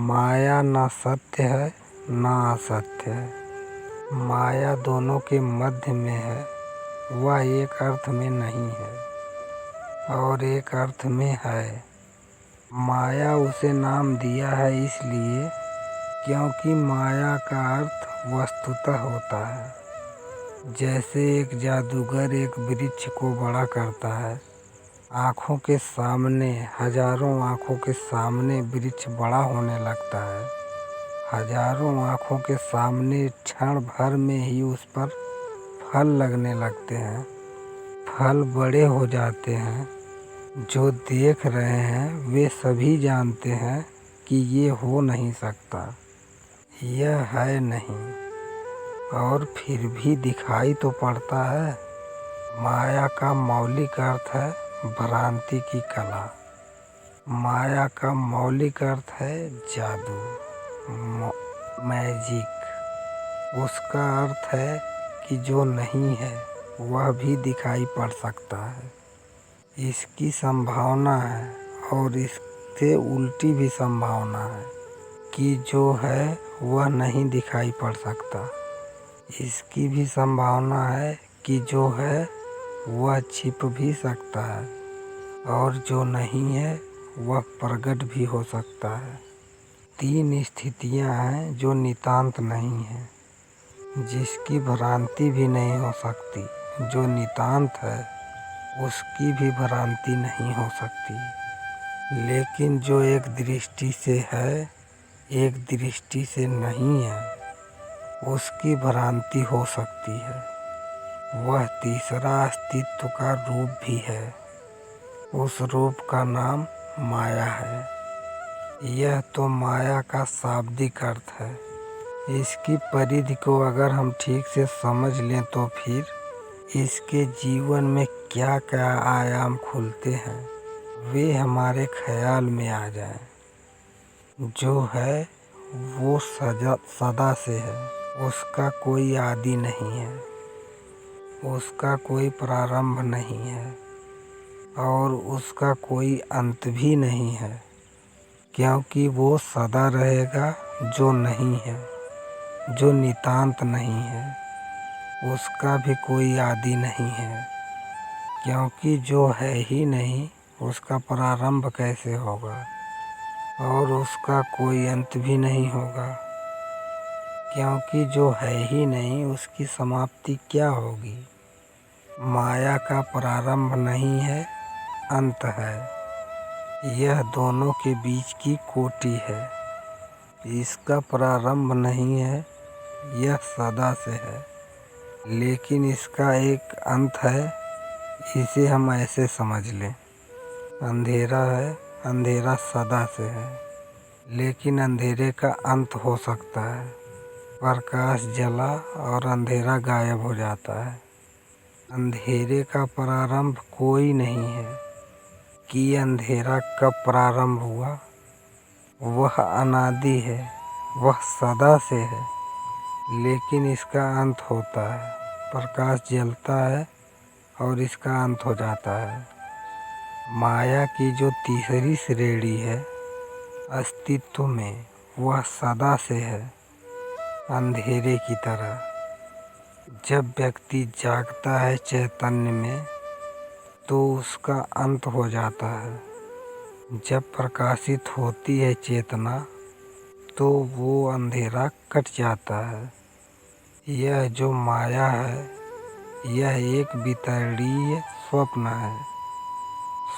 माया ना सत्य है ना असत्य है। माया दोनों के मध्य में है। वह एक अर्थ में नहीं है और एक अर्थ में है। माया उसे नाम दिया है इसलिए क्योंकि माया का अर्थ वस्तुतः होता है। जैसे एक जादूगर एक वृक्ष को बड़ा करता है। आँखों के सामने, हजारों आँखों के सामने वृक्ष बड़ा होने लगता है। हजारों आँखों के सामने क्षण भर में ही उस पर फल लगने लगते हैं। फल बड़े हो जाते हैं। जो देख रहे हैं वे सभी जानते हैं कि ये हो नहीं सकता, यह है नहीं, और फिर भी दिखाई तो पड़ता है। माया का मौलिक अर्थ है भ्रांति की कला। माया का मौलिक अर्थ है जादू, मैजिक। उसका अर्थ है कि जो नहीं है वह भी दिखाई पड़ सकता है। इसकी संभावना है और इससे उल्टी भी संभावना है कि जो है वह नहीं दिखाई पड़ सकता। इसकी भी संभावना है कि जो है वह छिप भी सकता है और जो नहीं है वह प्रकट भी हो सकता है। तीन स्थितियां हैं जो नितांत नहीं हैं, जिसकी भ्रांति भी नहीं हो सकती। जो नितांत है उसकी भी भ्रांति नहीं हो सकती। लेकिन जो एक दृष्टि से है, एक दृष्टि से नहीं है, उसकी भ्रांति हो सकती है। वह तीसरा अस्तित्व का रूप भी है। उस रूप का नाम माया है। यह तो माया का शाब्दिक अर्थ है। इसकी परिधि को अगर हम ठीक से समझ लें तो फिर इसके जीवन में क्या क्या आयाम खुलते हैं वे हमारे ख्याल में आ जाएं। जो है वो सदा से है। उसका कोई आदि नहीं है, उसका कोई प्रारंभ नहीं है और उसका कोई अंत भी नहीं है, क्योंकि वो सदा रहेगा। जो नहीं है, जो नितांत नहीं है, उसका भी कोई आदि नहीं है, क्योंकि जो है ही नहीं उसका प्रारंभ कैसे होगा और उसका कोई अंत भी नहीं होगा, क्योंकि जो है ही नहीं उसकी समाप्ति क्या होगी। माया का प्रारंभ नहीं है, अंत है। यह दोनों के बीच की कोटि है। इसका प्रारंभ नहीं है, यह सदा से है, लेकिन इसका एक अंत है। इसे हम ऐसे समझ लें, अंधेरा है, अंधेरा सदा से है, लेकिन अंधेरे का अंत हो सकता है। प्रकाश जला और अंधेरा गायब हो जाता है। अंधेरे का प्रारंभ कोई नहीं है कि अंधेरा कब प्रारंभ हुआ। वह अनादि है, वह सदा से है, लेकिन इसका अंत होता है। प्रकाश जलता है और इसका अंत हो जाता है। माया की जो तीसरी श्रेणी है अस्तित्व में, वह सदा से है, अंधेरे की तरह। जब व्यक्ति जागता है चैतन्य में तो उसका अंत हो जाता है। जब प्रकाशित होती है चेतना तो वो अंधेरा कट जाता है। यह जो माया है यह एक वितरणीय स्वप्न है।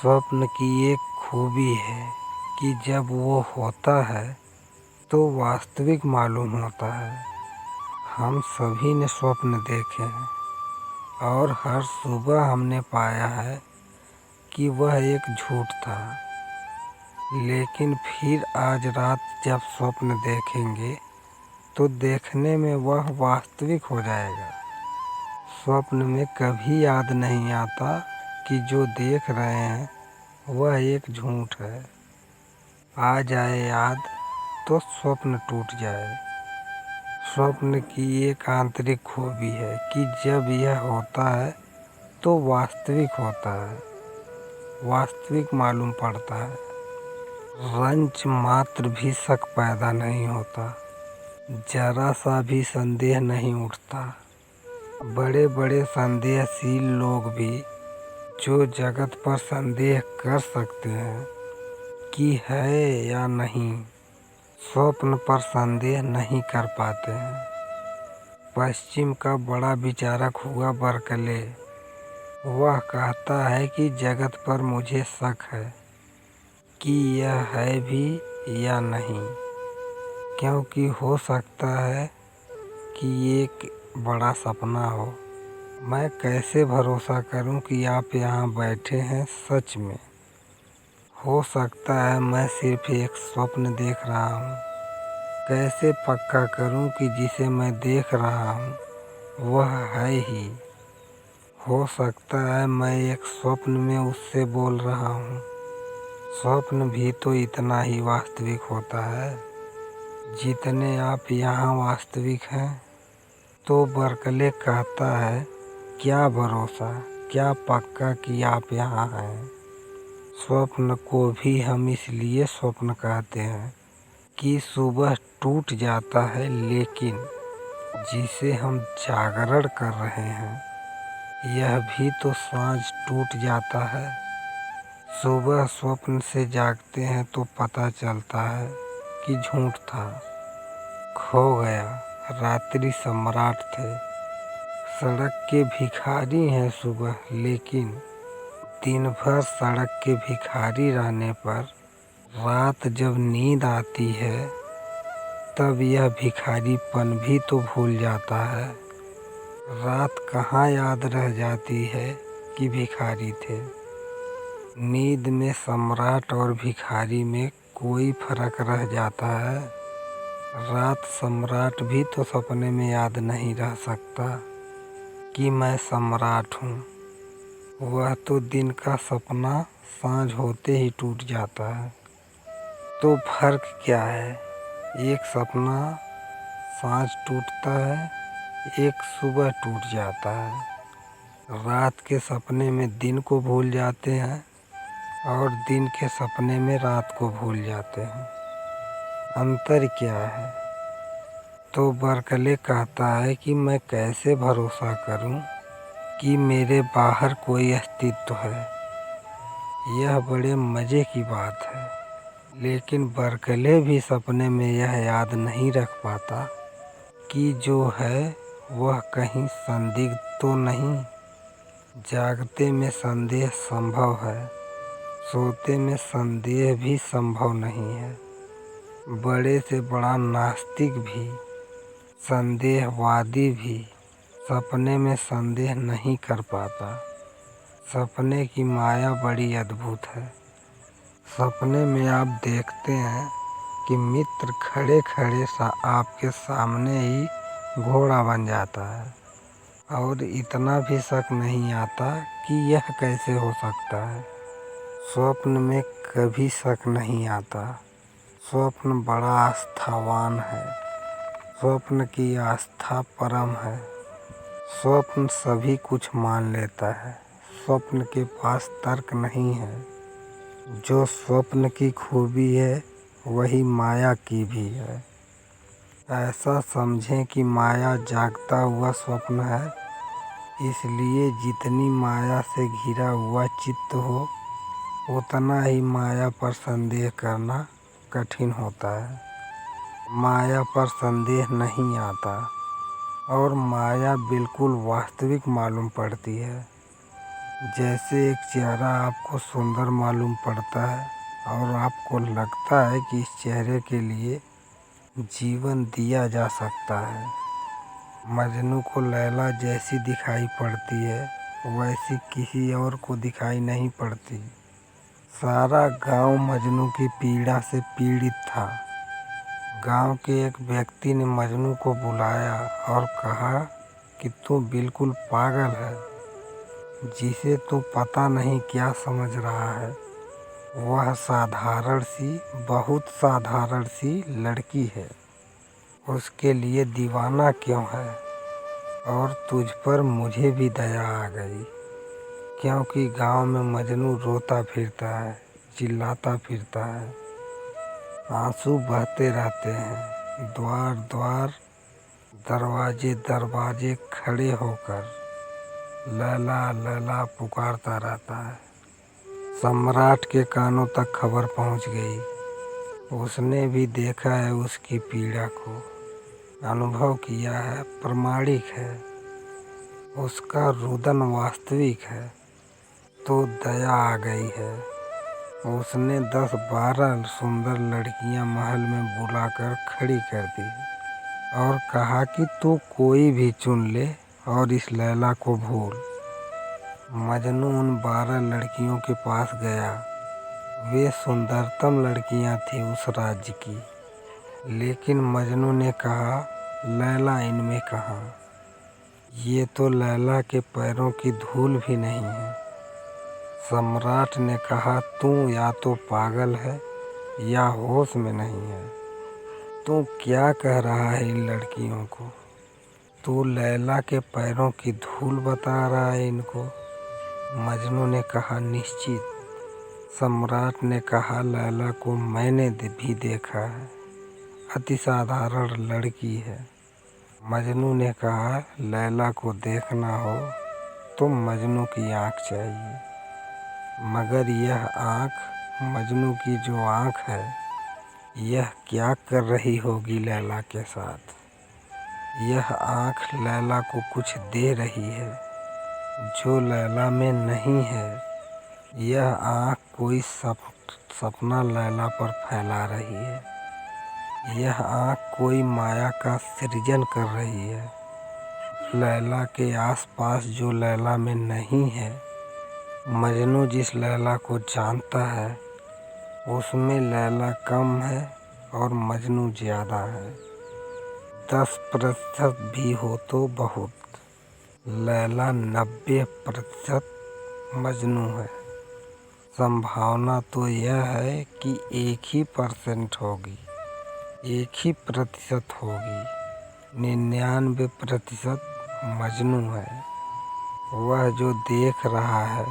स्वप्न की एक खूबी है कि जब वो होता है तो वास्तविक मालूम होता है। हम सभी ने स्वप्न देखे हैं और हर सुबह हमने पाया है कि वह एक झूठ था, लेकिन फिर आज रात जब स्वप्न देखेंगे तो देखने में वह वास्तविक हो जाएगा। स्वप्न में कभी याद नहीं आता कि जो देख रहे हैं वह एक झूठ है। आ जाए याद तो स्वप्न टूट जाए। स्वप्न की एक आंतरिक खूबी है कि जब यह होता है तो वास्तविक होता है, वास्तविक मालूम पड़ता है। रंच मात्र भी शक पैदा नहीं होता, जरा सा भी संदेह नहीं उठता। बड़े बड़े संदेहशील लोग भी, जो जगत पर संदेह कर सकते हैं कि है या नहीं, स्वप्न पर संदेह नहीं कर पाते हैं। पश्चिम का बड़ा विचारक हुआ बर्कले, वह कहता है कि जगत पर मुझे शक है कि यह है भी या नहीं, क्योंकि हो सकता है कि एक बड़ा सपना हो। मैं कैसे भरोसा करूं कि आप यहाँ बैठे हैं सच में? हो सकता है मैं सिर्फ एक स्वप्न देख रहा हूँ। कैसे पक्का करूं कि जिसे मैं देख रहा हूँ वह है ही? हो सकता है मैं एक स्वप्न में उससे बोल रहा हूँ। स्वप्न भी तो इतना ही वास्तविक होता है जितने आप यहाँ वास्तविक हैं। तो बर्कले कहता है, क्या भरोसा, क्या पक्का कि आप यहाँ हैं? स्वप्न को भी हम इसलिए स्वप्न कहते हैं कि सुबह टूट जाता है, लेकिन जिसे हम जागरण कर रहे हैं यह भी तो सांझ टूट जाता है। सुबह स्वप्न से जागते हैं तो पता चलता है कि झूठ था, खो गया, रात्रि सम्राट थे। सड़क के भिखारी हैं सुबह, लेकिन दिन भर सड़क के भिखारी रहने पर रात जब नींद आती है तब यह भिखारीपन भी तो भूल जाता है। रात कहाँ याद रह जाती है कि भिखारी थे। नींद में सम्राट और भिखारी में कोई फर्क रह जाता है। रात सम्राट भी तो सपने में याद नहीं रह सकता कि मैं सम्राट हूँ। वह तो दिन का सपना सांझ होते ही टूट जाता है। तो फर्क क्या है? एक सपना सांझ टूटता है, एक सुबह टूट जाता है। रात के सपने में दिन को भूल जाते हैं और दिन के सपने में रात को भूल जाते हैं। अंतर क्या है? तो बर्कले कहता है कि मैं कैसे भरोसा करूं कि मेरे बाहर कोई अस्तित्व है। यह बड़े मज़े की बात है, लेकिन बर्कले भी सपने में यह याद नहीं रख पाता कि जो है वह कहीं संदिग्ध तो नहीं। जागते में संदेह संभव है, सोते में संदेह भी संभव नहीं है। बड़े से बड़ा नास्तिक भी, संदेहवादी भी सपने में संदेह नहीं कर पाता। सपने की माया बड़ी अद्भुत है। सपने में आप देखते हैं कि मित्र खड़े खड़े आपके सामने ही घोड़ा बन जाता है और इतना भी शक नहीं आता कि यह कैसे हो सकता है। स्वप्न में कभी शक नहीं आता। स्वप्न बड़ा आस्थावान है। स्वप्न की आस्था परम है। स्वप्न सभी कुछ मान लेता है। स्वप्न के पास तर्क नहीं है। जो स्वप्न की खूबी है वही माया की भी है। ऐसा समझें कि माया जागता हुआ स्वप्न है, इसलिए जितनी माया से घिरा हुआ चित्त हो उतना ही माया पर संदेह करना कठिन होता है। माया पर संदेह नहीं आता और माया बिल्कुल वास्तविक मालूम पड़ती है। जैसे एक चेहरा आपको सुंदर मालूम पड़ता है और आपको लगता है कि इस चेहरे के लिए जीवन दिया जा सकता है। मजनू को लैला जैसी दिखाई पड़ती है वैसी किसी और को दिखाई नहीं पड़ती। सारा गांव मजनू की पीड़ा से पीड़ित था। गांव के एक व्यक्ति ने मजनू को बुलाया और कहा कि तू बिल्कुल पागल है। जिसे तू पता नहीं क्या समझ रहा है, वह साधारण सी, बहुत साधारण सी लड़की है। उसके लिए दीवाना क्यों है? और तुझ पर मुझे भी दया आ गई, क्योंकि गांव में मजनू रोता फिरता है, चिल्लाता फिरता है। आंसू बहते रहते हैं। द्वार द्वार, दरवाजे दरवाजे खड़े होकर लैला लैला पुकारता रहता है। सम्राट के कानों तक खबर पहुंच गई। उसने भी देखा है उसकी पीड़ा को, अनुभव किया है, प्रमाणिक है। उसका रुदन वास्तविक है। तो दया आ गई है। उसने 10-12 सुंदर लड़कियां महल में बुलाकर खड़ी कर दी और कहा कि तू कोई भी चुन ले और इस लैला को भूल। मजनू उन 12 लड़कियों के पास गया। वे सुंदरतम लड़कियां थीं उस राज्य की। लेकिन मजनू ने कहा, लैला इनमें कहाँ? ये तो लैला के पैरों की धूल भी नहीं है। सम्राट ने कहा, तू या तो पागल है या होश में नहीं है। तू क्या कह रहा है इन लड़कियों को? तू लैला के पैरों की धूल बता रहा है इनको? मजनू ने कहा, निश्चित। सम्राट ने कहा, लैला को मैंने भी देखा है, अति साधारण लड़की है। मजनू ने कहा, लैला को देखना हो तो मजनू की आँख चाहिए। मगर यह आँख, मजनू की जो आँख है, यह क्या कर रही होगी लैला के साथ? यह आँख लैला को कुछ दे रही है जो लैला में नहीं है। यह आँख कोई सपना लैला पर फैला रही है। यह आँख कोई माया का सृजन कर रही है। लैला के आसपास जो लैला में नहीं है। मजनू जिस लैला को जानता है उसमें लैला कम है और मजनू ज़्यादा है। 10% भी हो तो बहुत। लैला 90% मजनू है। संभावना तो यह है कि 1% होगी, 1% होगी। 99% मजनू है। वह जो देख रहा है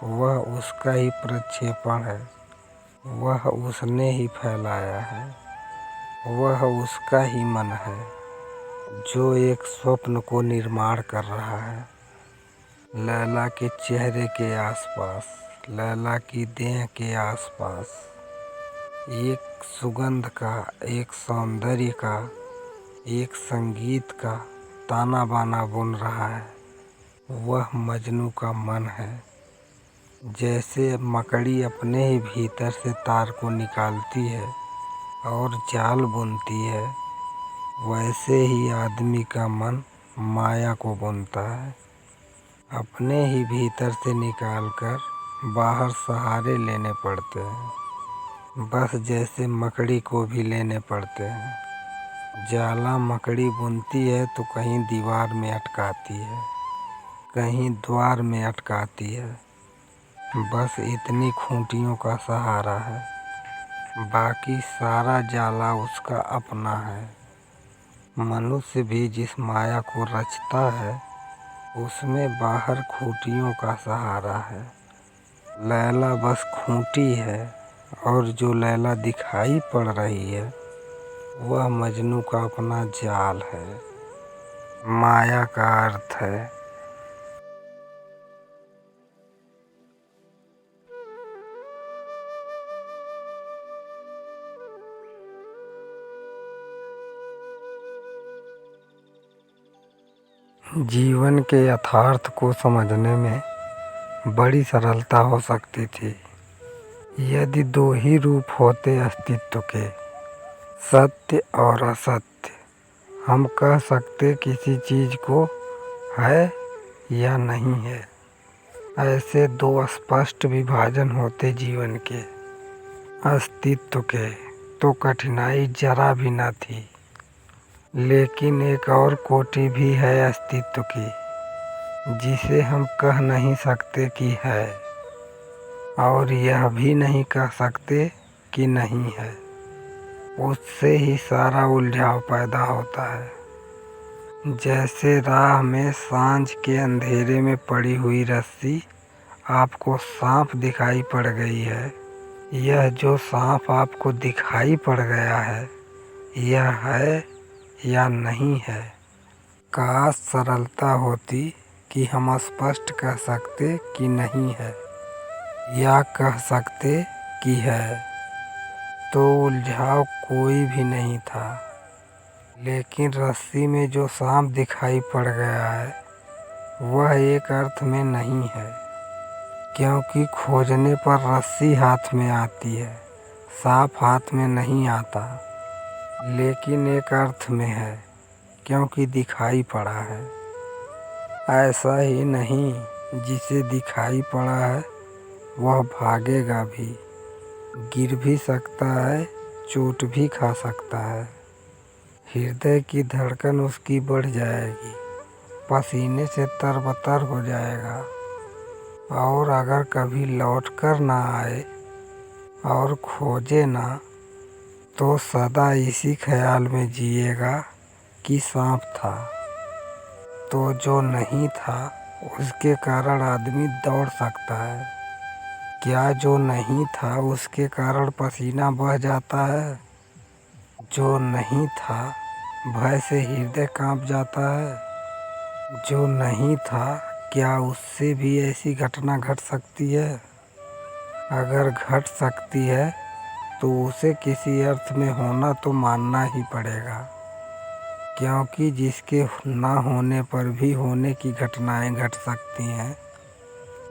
वह उसका ही प्रक्षेपण है। वह उसने ही फैलाया है। वह उसका ही मन है जो एक स्वप्न को निर्माण कर रहा है। लैला के चेहरे के आसपास, लैला की देह के आसपास एक सुगंध का, एक सौंदर्य का, एक संगीत का ताना बाना बुन रहा है। वह मजनू का मन है। जैसे मकड़ी अपने ही भीतर से तार को निकालती है और जाल बुनती है, वैसे ही आदमी का मन माया को बुनता है। अपने ही भीतर से निकालकर बाहर सहारे लेने पड़ते हैं, बस जैसे मकड़ी को भी लेने पड़ते हैं। जाला मकड़ी बुनती है तो कहीं दीवार में अटकाती है, कहीं द्वार में अटकाती है। बस इतनी खूंटियों का सहारा है, बाकी सारा जाला उसका अपना है। मनुष्य भी जिस माया को रचता है उसमें बाहर खूंटियों का सहारा है। लैला बस खूंटी है और जो लैला दिखाई पड़ रही है वह मजनू का अपना जाल है, माया का अर्थ है। जीवन के यथार्थ को समझने में बड़ी सरलता हो सकती थी यदि 2 ही रूप होते अस्तित्व के, सत्य और असत्य। हम कह सकते किसी चीज़ को है या नहीं है। ऐसे 2 स्पष्ट विभाजन होते जीवन के, अस्तित्व के, तो कठिनाई जरा भी न थी। लेकिन एक और कोटि भी है अस्तित्व की, जिसे हम कह नहीं सकते कि है और यह भी नहीं कह सकते कि नहीं है। उससे ही सारा उलझाव पैदा होता है। जैसे राह में सांझ के अंधेरे में पड़ी हुई रस्सी आपको साफ दिखाई पड़ गई है, यह जो सांप आपको दिखाई पड़ गया है, यह है या नहीं है? काश सरलता होती कि हम स्पष्ट कह सकते कि नहीं है, या कह सकते कि है, तो उलझाव कोई भी नहीं था। लेकिन रस्सी में जो सांप दिखाई पड़ गया है, वह एक अर्थ में नहीं है, क्योंकि खोजने पर रस्सी हाथ में आती है, सांप हाथ में नहीं आता। लेकिन एक अर्थ में है, क्योंकि दिखाई पड़ा है। ऐसा ही नहीं, जिसे दिखाई पड़ा है वह भागेगा भी, गिर भी सकता है, चोट भी खा सकता है। हृदय की धड़कन उसकी बढ़ जाएगी, पसीने से तरबतर हो जाएगा, और अगर कभी लौट कर ना आए और खोजे ना, तो सदा इसी ख्याल में जिएगा कि सांप था। तो जो नहीं था उसके कारण आदमी दौड़ सकता है, क्या जो नहीं था उसके कारण पसीना बह जाता है? जो नहीं था भय से हृदय कांप जाता है? जो नहीं था क्या उससे भी ऐसी घटना घट सकती है? अगर घट सकती है तो उसे किसी अर्थ में होना तो मानना ही पड़ेगा, क्योंकि जिसके ना होने पर भी होने की घटनाएं घट सकती हैं,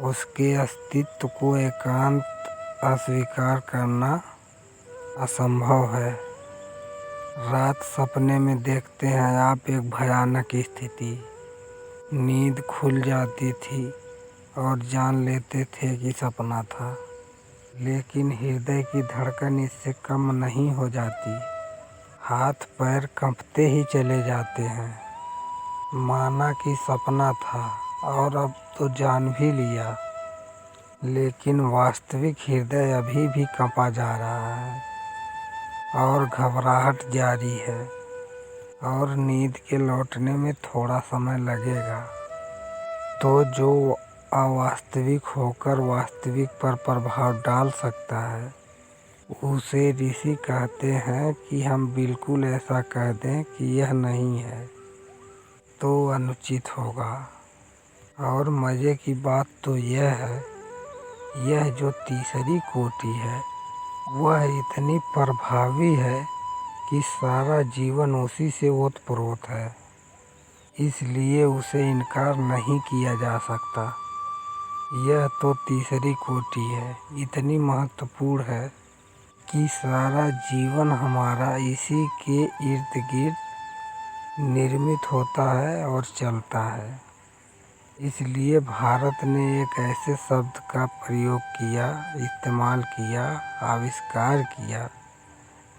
उसके अस्तित्व को एकांत अस्वीकार करना असंभव है। रात सपने में देखते हैं आप एक भयानक स्थिति, नींद खुल जाती थी और जान लेते थे कि सपना था, लेकिन हृदय की धड़कन इससे कम नहीं हो जाती, हाथ पैर कांपते ही चले जाते हैं। माना कि सपना था और अब तो जान भी लिया, लेकिन वास्तविक हृदय अभी भी कांपा जा रहा है और घबराहट जारी है, और नींद के लौटने में थोड़ा समय लगेगा। तो जो अवास्तविक होकर वास्तविक पर प्रभाव डाल सकता है, उसे ऋषि कहते हैं कि हम बिल्कुल ऐसा कह दें कि यह नहीं है तो अनुचित होगा। और मज़े की बात तो यह है, यह जो तीसरी कोटि है वह इतनी प्रभावी है कि सारा जीवन उसी से ओतप्रोत है, इसलिए उसे इनकार नहीं किया जा सकता। यह तो तीसरी कोटि है, इतनी महत्वपूर्ण है कि सारा जीवन हमारा इसी के इर्द गिर्द निर्मित होता है और चलता है। इसलिए भारत ने एक ऐसे शब्द का प्रयोग किया, इस्तेमाल किया, आविष्कार किया,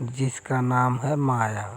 जिसका नाम है माया।